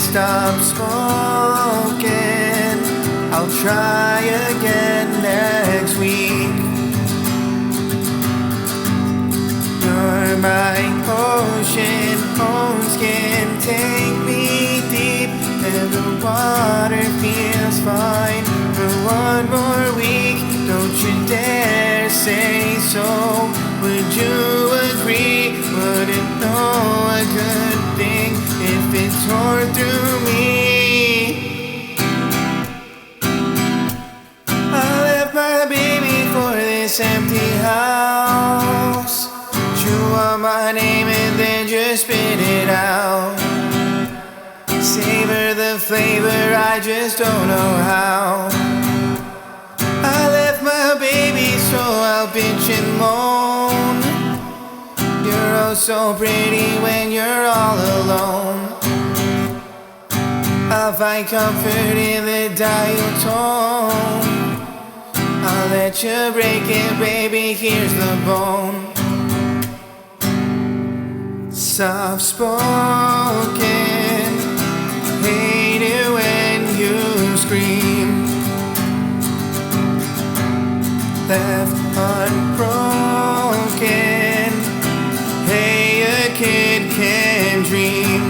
stop smoking. I'll try again next week. You're my ocean, own skin. Take me deep and the water feels fine. For one more week, don't you dare say so. Would you agree? Wouldn't know a good thing if it tore through me. I left my baby for this empty house. Chew on my name and then just spit it out. Savor the flavor, I just don't know how. I left my baby, so I'll bitch and moan. You're oh so pretty when you're all alone. I'll find comfort in the dial tone. I'll let you break it, baby, here's the bone. Soft spoken, hate it when you scream. Left unbroken, hey, a kid can dream.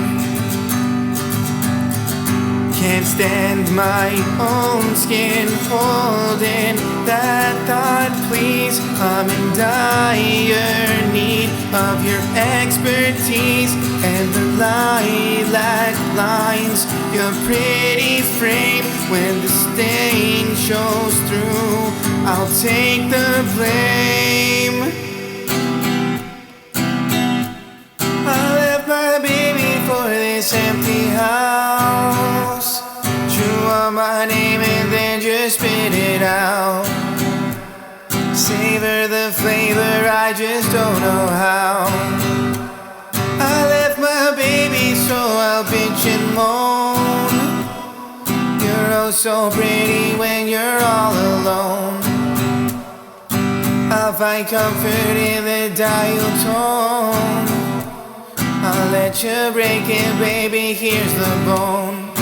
Can't stand my own skin holding that thought, please. I'm in dire need of your expertise and the lilac lines, your pretty frame. When the stain shows through, I'll take the blame. I left my baby for this empty house. Chew on my name and then just spit it out. Savor the flavor, I just don't know how. I left my baby, so I'll bitch and moan. You're oh so pretty when you're all alone. I'll find comfort in the dial tone. I'll let you break it, baby, here's the bone.